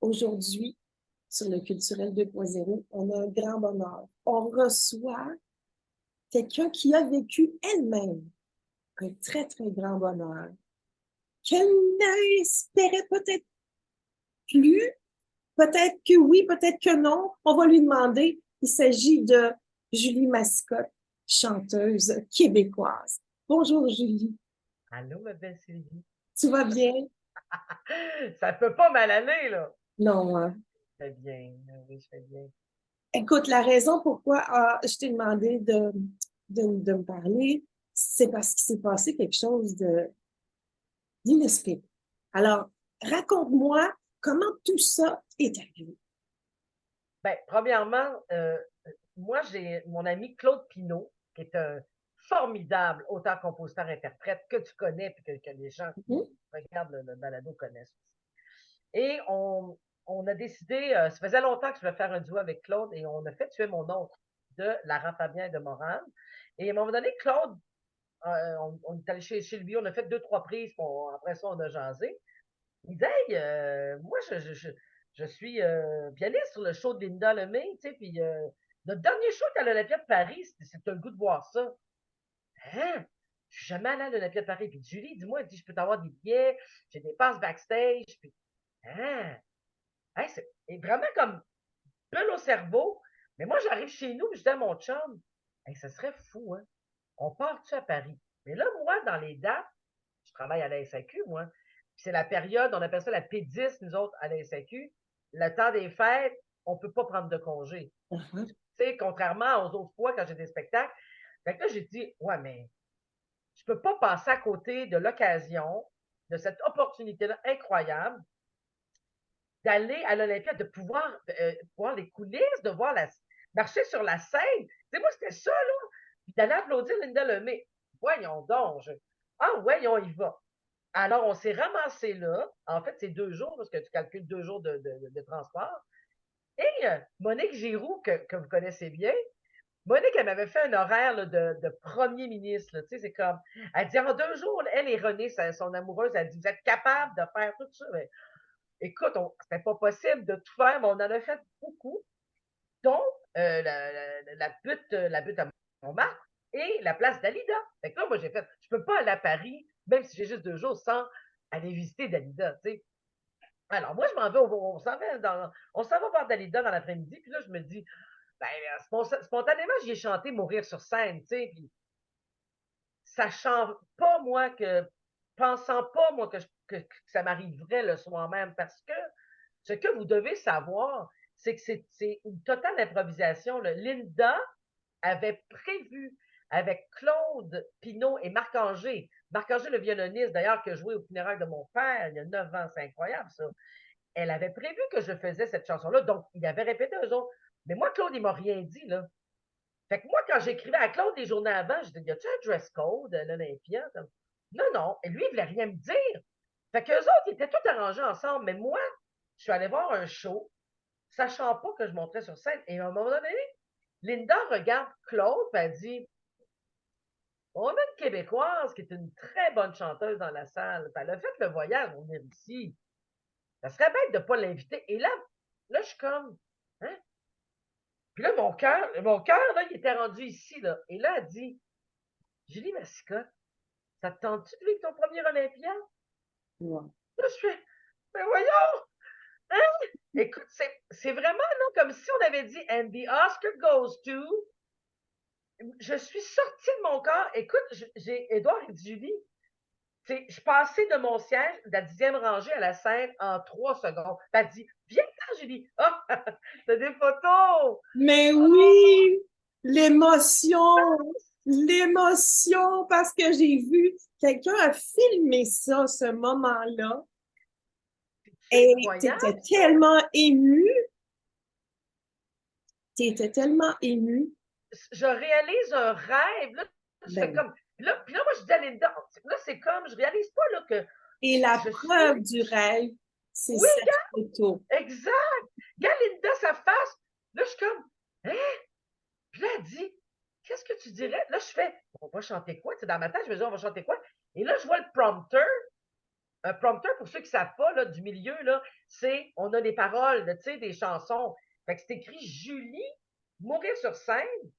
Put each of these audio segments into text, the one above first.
Aujourd'hui, sur le Culturel 2.0, on a un grand bonheur. On reçoit quelqu'un qui a vécu elle-même un très, très grand bonheur, qu'elle n'espérait peut-être plus, peut-être que oui, peut-être que non. On va lui demander. Il s'agit de Julie Mascotte, chanteuse québécoise. Bonjour Julie. Allô, ma belle Sylvie. Tu vas bien? Ça peut pas mal aller, là. Non, hein? Je fais bien, oui, je fais bien. Écoute, la raison pourquoi je t'ai demandé de me parler, c'est parce qu'il s'est passé quelque chose d'inespéré. Alors, raconte-moi comment tout ça est arrivé. Ben, premièrement, moi, j'ai mon ami Claude Pinault, qui est un formidable auteur-compositeur-interprète que tu connais et que les gens qui Mhm. regardent le balado connaissent aussi. Et on a décidé, ça faisait longtemps que je voulais faire un duo avec Claude et on a fait tuer mon oncle de Lara Fabien de Morane. Et à un moment donné, Claude, on est allé chez lui, on a fait 2, 3 prises, après ça, on a jasé. Il dit, hey, moi, je suis pianiste sur le show de Linda Lemay, tu sais, puis notre dernier show est à l'Olympia de Paris, si tu as le goût de voir ça. Hein? Je suis jamais allé à l'Olympia de Paris. Puis Julie, dis-moi, elle dit, je peux t'avoir des billets, j'ai des passes backstage. Puis, hein? Hey, c'est vraiment comme bulle au cerveau. Mais moi, j'arrive chez nous, puis je dis à mon chum, hey, ça serait fou, hein? On part-tu à Paris? Mais là, moi, dans les dates, je travaille à la SAQ, moi. Puis c'est la période, on appelle ça la P10, nous autres, à la SAQ. Le temps des fêtes, on ne peut pas prendre de congé. Uh-huh. Tu sais, contrairement aux autres fois quand j'ai des spectacles. Fait que là, j'ai dit, ouais, mais je ne peux pas passer à côté de l'occasion, de cette opportunité-là incroyable, d'aller à l'Olympia, de pouvoir voir les coulisses, de voir marcher sur la scène. Tu sais, moi, c'était ça, là. Puis d'aller applaudir Linda Lemay. Voyons donc. Ah, ouais, on y va. Alors, on s'est ramassé là. En fait, c'est 2 jours, parce que tu calcules 2 jours de transport. Et Monique Giroux, que vous connaissez bien, Monique, elle m'avait fait un horaire là, de premier ministre. Tu sais, c'est comme, elle dit, en 2 jours, elle et Renée, son amoureuse, elle dit, vous êtes capable de faire tout ça. Mais, écoute, c'était pas possible de tout faire, mais on en a fait beaucoup, dont la butte à Montmartre et la place Dalida. Fait que là, moi, j'ai fait, je peux pas aller à Paris, même si j'ai juste 2 jours, sans aller visiter Dalida, tu sais. Alors, moi, je m'en vais, on s'en va voir Dalida dans l'après-midi, puis là, je me dis, ben, spontanément, j'y ai chanté Mourir sur scène, tu sais, puis sachant pas, moi, pensant pas, moi, que ça m'arriverait le soir même, parce que ce que vous devez savoir, c'est que c'est une totale improvisation, là. Linda avait prévu avec Claude Pinault et Marc-Angé, Marc-Angé, le violoniste, d'ailleurs, qui a joué au funérailles de mon père il y a 9 ans, c'est incroyable, ça. Elle avait prévu que je faisais cette chanson-là, donc il avait répété eux autres. Mais moi, Claude, il m'a rien dit, là. Fait que moi, quand j'écrivais à Claude les journées avant, je disais, y a-tu un dress code à l'Olympia? Non, non. Et lui, il voulait rien me dire. Fait qu'eux autres, ils étaient tous arrangés ensemble. Mais moi, je suis allée voir un show, sachant pas que je monterais sur scène. Et à un moment donné, Linda regarde Claude, et elle dit, on a une Québécoise qui est une très bonne chanteuse dans la salle. Puis elle a fait le voyage, on est ici. Ça serait bête de ne pas l'inviter. Et là, je suis comme, hein? Puis là, mon cœur, là, il était rendu ici, là. Et là, elle dit, Julie Mascotte, ça te tente-tu de vivre ton premier Olympia? Wow. Là, je fais, mais voyons, hein? Écoute, c'est vraiment, non, comme si on avait dit, and the Oscar goes to, je suis sortie de mon corps. Écoute, j'ai Édouard et Julie, je passais de mon siège, de la 10e rangée à la scène en 3 secondes. Elle dit, viens là, Julie. Ah, oh, t'as des photos. Mais Oh, oui, l'émotion, l'émotion, parce que j'ai vu, quelqu'un a filmé ça, ce moment-là, c'est et incroyable, ça. tu étais tellement ému, Je réalise un rêve. Là, je fais ben, comme. Puis là, moi, je dis à Linda, là, c'est comme, je réalise pas là, que et la je preuve suis. du rêve, c'est Oui, cette photo. exact. Regarde Linda, sa face. Là, je suis comme, hein? Puis là, elle dit, qu'est-ce que tu dirais? Là, je fais, on va chanter quoi? Tu sais, dans ma tête, je me dis, on va chanter quoi? Et là, je vois le prompteur. un prompteur, pour ceux qui ne savent pas, là, du milieu, là, c'est, on a les paroles, tu sais, des chansons. Fait que c'est écrit Julie, mourir sur scène,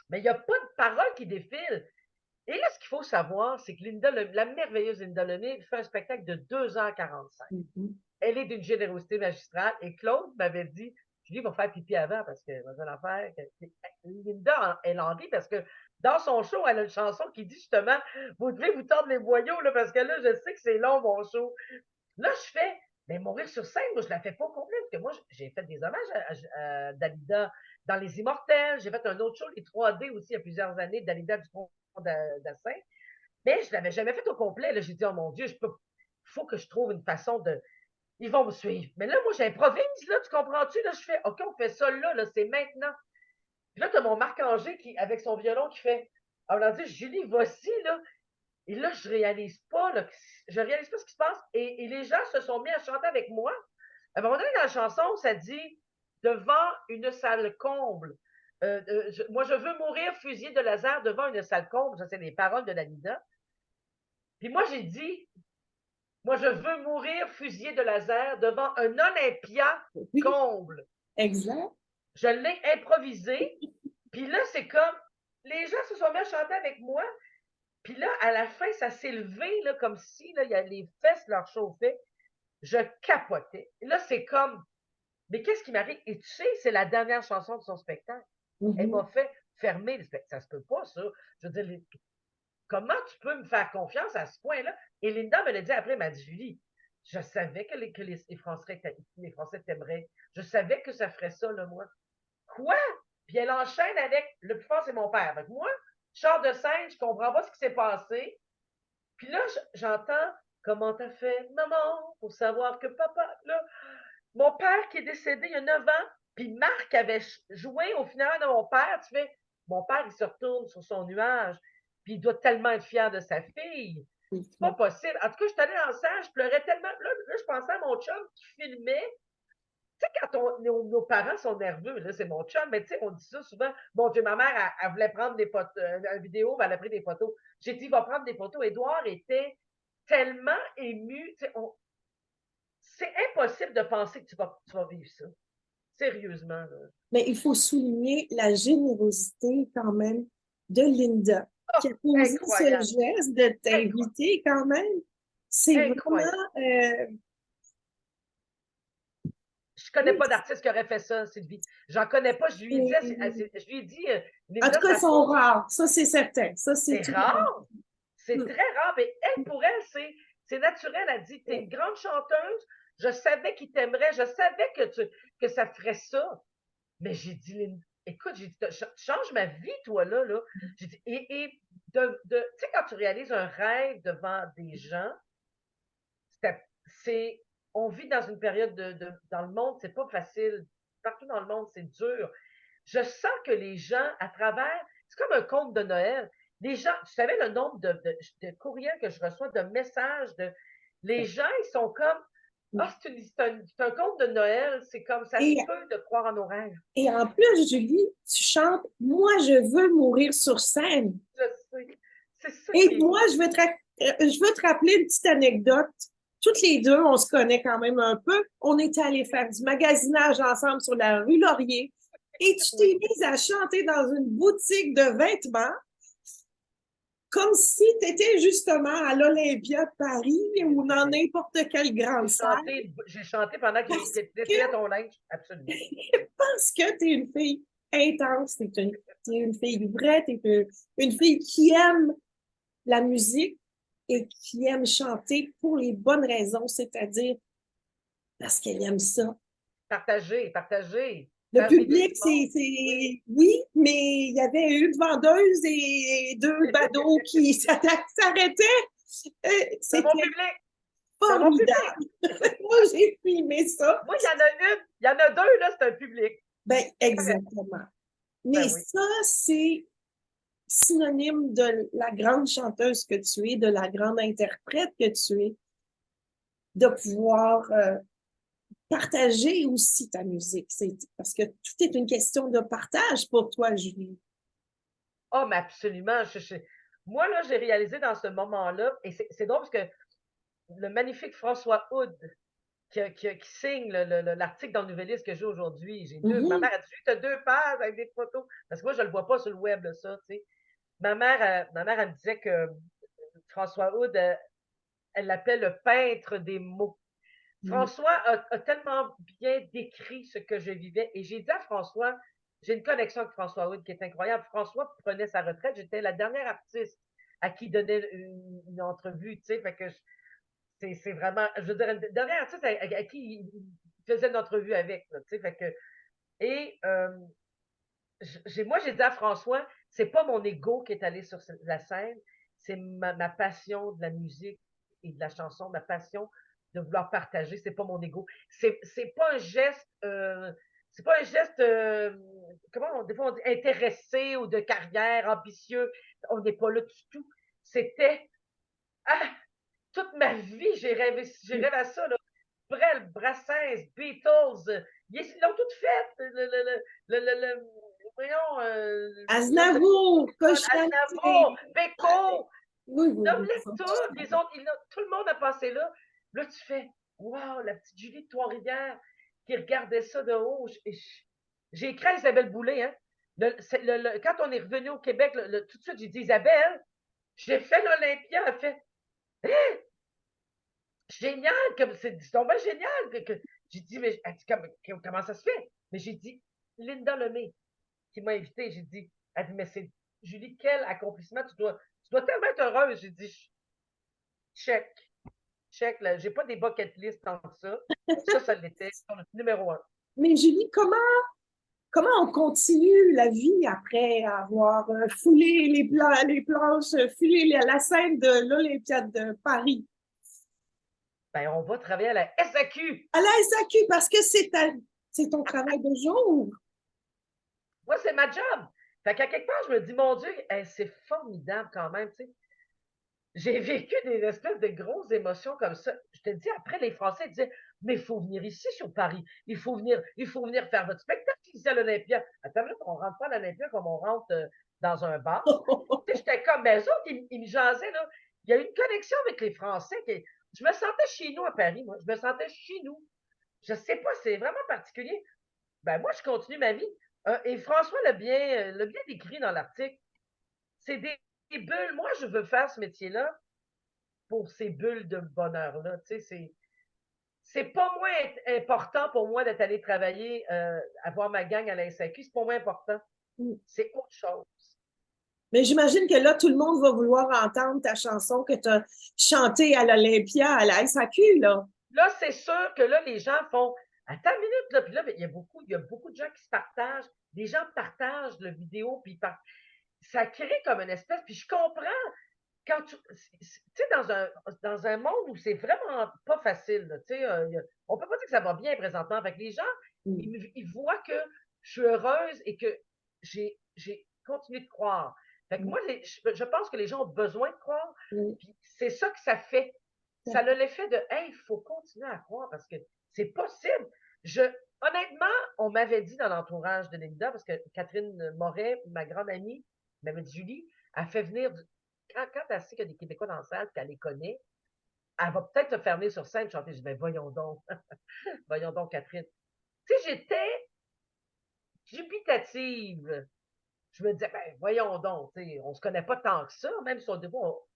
mais il n'y a pas de paroles qui défilent. Et là, ce qu'il faut savoir, c'est que la merveilleuse Linda Lemay fait un spectacle de 2h45. Elle est d'une générosité magistrale. Et Claude m'avait dit, Julie va faire pipi avant parce que va l'affaire. Linda, elle en rit parce que dans son show, elle a une chanson qui dit justement, vous devez vous tordre les boyaux là, parce que là, je sais que c'est long, mon show. Là, je fais, mais mourir sur scène, moi, je la fais pas complète, parce que moi, j'ai fait des hommages à Dalida dans Les Immortels. J'ai fait un autre show, les 3D aussi, il y a plusieurs années, Dalida du Pont d'Assin. Mais je ne l'avais jamais fait au complet. J'ai dit, oh mon Dieu, il faut que je trouve une façon de. Ils vont me suivre. Mais là, moi, j'improvise, là, tu comprends-tu? Là, je fais, OK, on fait ça là c'est maintenant. Puis là, tu as mon Marc-Angé avec son violon qui fait, on a dit, Julie, voici, là. Et là, je réalise pas ce qui se passe. Et les gens se sont mis à chanter avec moi. À un moment donné, dans la chanson, ça dit, devant une salle comble. Moi, je veux mourir fusillé de laser devant une salle comble. Ça, c'est les paroles de Dalida. Puis moi, j'ai dit, moi, je veux mourir fusillé de laser devant un Olympia comble. Exact. Je l'ai improvisé. Puis là, c'est comme, les gens se sont mis à chanter avec moi. Puis là, à la fin, ça s'est levé là, comme si là, les fesses leur chauffaient. Je capotais. Et là, c'est comme, mais qu'est-ce qui m'arrive? Et tu sais, c'est la dernière chanson de son spectacle. Elle m'a fait fermer le spectacle. Ça se peut pas, ça. Je veux dire, comment tu peux me faire confiance à ce point-là? Et Linda me l'a dit après, elle m'a dit, Julie, je savais que les Français t'aimeraient. Je savais que ça ferait ça, là, moi. Quoi? Puis elle enchaîne avec, le plus fort, c'est mon père. Avec moi, je sors de scène, je comprends pas ce qui s'est passé. Puis là, j'entends, comment t'as fait, maman, pour savoir que papa, là, mon père qui est décédé il y a 9 ans, puis Marc avait joué au final de mon père, tu fais, mon père, il se retourne sur son nuage, puis il doit tellement être fier de sa fille. C'est pas possible. En tout cas, je suis allée dans le salle, je pleurais tellement. Là, je pensais à mon chum qui filmait. Tu sais, quand nos parents sont nerveux, là, c'est mon chum, mais tu sais, on dit ça souvent. Bon Dieu, ma mère, elle voulait prendre des photos, une vidéo, elle a pris des photos. J'ai dit, il va prendre des photos. Édouard était tellement ému. C'est impossible de penser que tu vas vivre ça. Sérieusement. Là. Mais il faut souligner la générosité quand même de Linda, qui a posé Incroyable. ce geste de t'inviter quand même. C'est vraiment... Je connais pas d'artiste qui aurait fait ça, Sylvie. J'en connais pas. Je lui ai dit, en tout cas, ils sont rares. Ça, c'est certain. Ça, c'est rare. C'est très rare. Mais elle, pour elle, c'est naturel. Elle dit, t'es une grande chanteuse. Je savais qu'il t'aimerait. Je savais que ça ferait ça. Mais j'ai dit, écoute, j'ai dit, tu changes ma vie, toi, là. J'ai dit, et tu sais, quand tu réalises un rêve devant des gens, on vit dans une période dans le monde, c'est pas facile. Partout dans le monde, c'est dur. Je sens que les gens, à travers, c'est comme un conte de Noël. Les gens, tu savais le nombre de courriels que je reçois, de messages, les gens, ils sont comme, c'est un conte de Noël, c'est comme ça se peut de croire en nos rêves. Et en plus, Julie, tu chantes Moi, je veux mourir sur scène. Je sais. C'est ça. Et moi, je veux te rappeler une petite anecdote. Toutes les deux, on se connaît quand même un peu. On était allés faire du magasinage ensemble sur la rue Laurier. Et tu t'es mise à chanter dans une boutique de vêtements comme si tu étais justement à l'Olympia de Paris ou dans n'importe quelle grande salle. J'ai chanté pendant que j'étais ton linge, absolument. Parce que tu es une fille intense, tu es une fille vraie, tu es une fille qui aime la musique et qui aime chanter pour les bonnes raisons, c'est-à-dire parce qu'elle aime ça. Partager. Le public, oui, mais il y avait une vendeuse et 2 badauds qui s'arrêtaient. C'est mon public. Formidable. Moi, j'ai filmé ça. Moi, il y en a 2, là, c'est un public. Ben, exactement. Mais ça, c'est synonyme de la grande chanteuse que tu es, de la grande interprète que tu es, de pouvoir partager aussi ta musique. Parce que tout est une question de partage pour toi, Julie. Oh, mais absolument. Moi, là, j'ai réalisé dans ce moment-là, et c'est drôle parce que le magnifique François Houd qui signe l'article dans le Nouvelliste que j'ai aujourd'hui. Ma Mhm. mère a dit, tu as 2 pages avec des photos. Parce que moi, je ne le vois pas sur le web, là, ça, tu sais. Ma mère, elle me disait que François Houd, elle l'appelait le peintre des mots. François a tellement bien décrit ce que je vivais. Et j'ai dit à François, j'ai une connexion avec François Houd qui est incroyable. François prenait sa retraite. J'étais la dernière artiste à qui donner une entrevue, tu sais. Fait que c'est vraiment, je veux dire, une dernière artiste à qui il faisait une entrevue avec, tu sais. Fait que, et moi, j'ai dit à François, c'est pas mon ego qui est allé sur la scène, c'est ma passion de la musique et de la chanson, ma passion de vouloir partager, c'est pas mon ego. C'est pas un geste, c'est pas un geste, des fois on dit intéressé ou de carrière, ambitieux. On n'est pas là du tout. C'était, ah, toute ma vie, j'ai rêvé à ça, là. Brel, Brassens, Beatles, ils l'ont tout fait. Voyons, Johnson, Aznavour, Aznavour, Cochonneté. Beko, Oui, oui, oui. nomme-les tous. Tout le monde a passé là. Là, tu fais, waouh, la petite Julie de Trois-Rivières qui regardait ça de haut. J'ai écrit à Isabelle Boulay, hein. Quand on est revenu au Québec, tout de suite, j'ai dit, Isabelle, j'ai fait l'Olympia. Elle fait, génial, comme c'est tombé génial. J'ai dit, mais elle dit, comment ça se fait? Mais j'ai dit, Linda Lemay, qui m'a invité, j'ai dit, elle dit, mais c'est Julie, quel accomplissement, tu dois tellement être heureuse. J'ai dit, check, check, là, j'ai pas des bucket list tant que ça. Ça l'était sur le numéro 1. Mais Julie, comment on continue la vie après avoir foulé les planches, foulé la scène de l'Olympiade de Paris? Ben, on va travailler à la SAQ. À la SAQ, parce que c'est ton travail de jour. Moi, c'est ma job. Fait qu'à quelque part, je me dis, mon Dieu, hey, c'est formidable quand même, tu sais. J'ai vécu des espèces de grosses émotions comme ça. Je te dis, après, les Français disaient, mais il faut venir ici sur Paris. Il faut venir faire votre spectacle ici à l'Olympia. Attends, là, on rentre pas à l'Olympia comme on rentre dans un bar. Tu sais, j'étais comme, ben, eux autres, ils me jasaient, là. Il y a eu une connexion avec les Français. Je me sentais chez nous à Paris, moi. Je me sentais chez nous. Je sais pas, c'est vraiment particulier. Ben, moi, je continue ma vie. Et François l'a bien décrit dans l'article. C'est des bulles. Moi, je veux faire ce métier-là pour ces bulles de bonheur-là. Tu sais, c'est pas moins important pour moi d'être allé travailler, avoir ma gang à la SAQ, c'est pas moins important. C'est autre chose. Mais j'imagine que là, tout le monde va vouloir entendre ta chanson que tu as chantée à l'Olympia, à la SAQ, là. Là, c'est sûr que là, les gens font attends une minute, là, puis là, il y a beaucoup de gens qui se partagent. Des gens partagent la vidéo, puis ça crée comme une espèce, puis je comprends quand tu sais, dans un monde où c'est vraiment pas facile, tu sais, on peut pas dire que ça va bien présentement. Fait que les gens, ils voient que je suis heureuse et que j'ai continué de croire. Fait que moi, je pense que les gens ont besoin de croire. Puis c'est ça que ça fait. Ça a l'effet de, hey, il faut continuer à croire parce que c'est possible. Honnêtement, on m'avait dit dans l'entourage de Linda, parce que Catherine Moret, ma grande amie, m'avait dit, Julie, a fait venir quand elle sait qu'il y a des Québécois dans la salle, qu'elle les connaît, elle va peut-être te faire venir sur scène chanter. Je dis, ben voyons donc, voyons donc, Catherine. Tu sais, j'étais dubitative. Je me disais, ben voyons donc, tu sais, on se connaît pas tant que ça, même si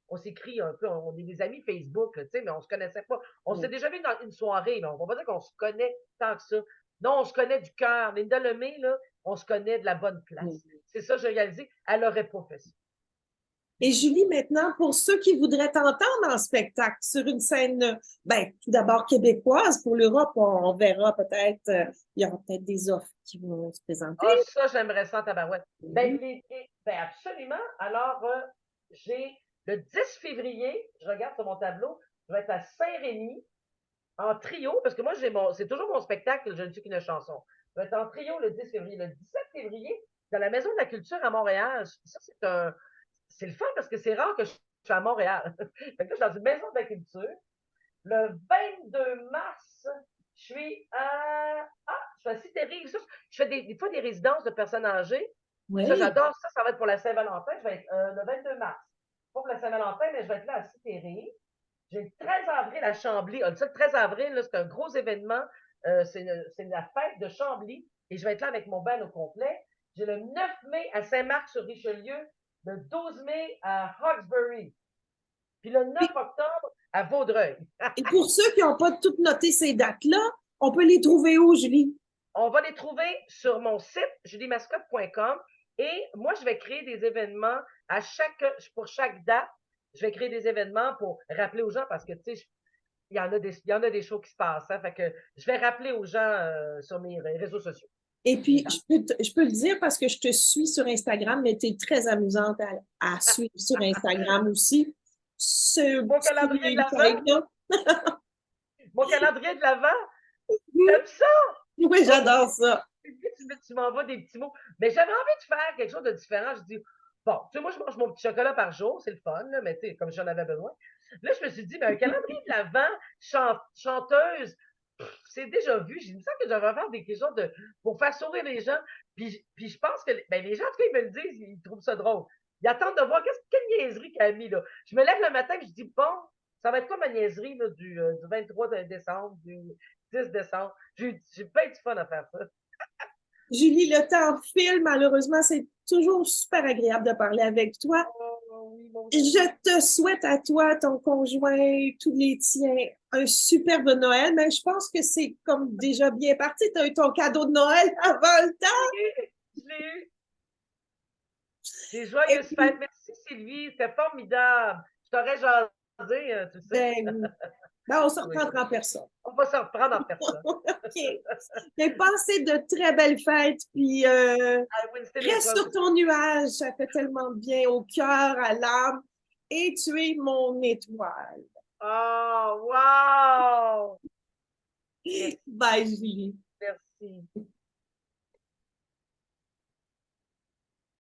on s'écrit un peu, on est des amis Facebook, tu sais, mais on se connaissait pas. On s'est déjà vu dans une soirée, mais on va pas dire qu'on se connaît tant que ça. Non, on se connaît du cœur. Linda Lemay, là, on se connaît de la bonne place. C'est ça, j'ai réalisé. Elle aurait pas fait ça. Et Julie, maintenant, pour ceux qui voudraient t'entendre en spectacle sur une scène, ben, tout d'abord québécoise, pour l'Europe, on verra peut-être, il y aura peut-être des offres qui vont se présenter. Ah, ça, j'aimerais ça en tabarouette. Ben, absolument. Alors, j'ai le 10 février, je regarde sur mon tableau, je vais être à Saint-Rémy en trio, parce que moi, c'est toujours mon spectacle, je ne suis qu'une chanson. Je vais être en trio le 10 février. Le 17 février, dans la Maison de la Culture à Montréal. Ça, c'est le fun parce que c'est rare que je suis à Montréal. Fait que là, je suis dans une Maison de la Culture. Le 22 mars, je suis à Cité-Rive. Je fais des fois des résidences de personnes âgées. Ça, Oui. j'adore ça. Ça va être pour la Saint-Valentin. Je vais être le 22 mars. Pas pour la Saint-Valentin, mais je vais être là à Cité-Rive. J'ai le 13 avril à Chambly. Le 13 avril, c'est un gros événement. C'est la fête de Chambly. Et je vais être là avec mon band au complet. J'ai le 9 mai à Saint-Marc-sur-Richelieu, le 12 mai à Hawkesbury, puis le 9 octobre à Vaudreuil. Et pour ceux qui n'ont pas tout noté ces dates-là, on peut les trouver où, Julie? On va les trouver sur mon site, juliemascotte.com. Et moi, je vais créer des événements pour chaque date. Je vais créer des événements pour rappeler aux gens parce que, tu sais, il y en a des shows qui se passent. Hein, fait que je vais rappeler aux gens sur mes réseaux sociaux. Et puis, je peux le dire parce que je te suis sur Instagram, mais tu es très amusante à suivre sur Instagram aussi. Ce Mon calendrier de petit l'Avent, là. mon calendrier de l'Avent, t'aimes ça? Oui, Oh, j'adore ça. tu m'envoies des petits mots. Mais j'avais envie de faire quelque chose de différent. Je dis, bon, tu sais, moi, je mange mon petit chocolat par jour, c'est le fun, là, mais tu sais, comme j'en avais besoin. Là, je me suis dit, ben, un calendrier de l'Avent, chanteuse, c'est déjà vu. J'ai dit ça que j'avais faire quelque chose pour faire sourire les gens. Puis je pense que ben, les gens, en tout cas, ils me le disent, ils trouvent ça drôle. Ils attendent de voir quelle niaiserie qu'elle a mis là. Je me lève le matin et je dis, bon, ça va être quoi ma niaiserie là, du 23 décembre, du 10 décembre. J'ai pas eu du fun à faire ça. Julie, le temps file. Malheureusement, c'est toujours super agréable de parler avec toi. Oh, oui, Je te souhaite à toi, ton conjoint, tous les tiens, un superbe Noël, mais je pense que c'est comme déjà bien parti. Tu as eu ton cadeau de Noël avant le temps. je l'ai eu. Des Et joyeuses fêtes. puis, Merci Sylvie, c'était formidable. Je t'aurais jasé, tu sais. ben, ben, on se Oui, reprendra en personne. on va se reprendre en personne. OK. Mais passez de très belles fêtes, puis À Winston et reste toi sur aussi. ton nuage. Ça fait tellement de bien au cœur, à l'âme. Et tu es mon étoile. Oh, wow! Merci, Bye, Julie. merci.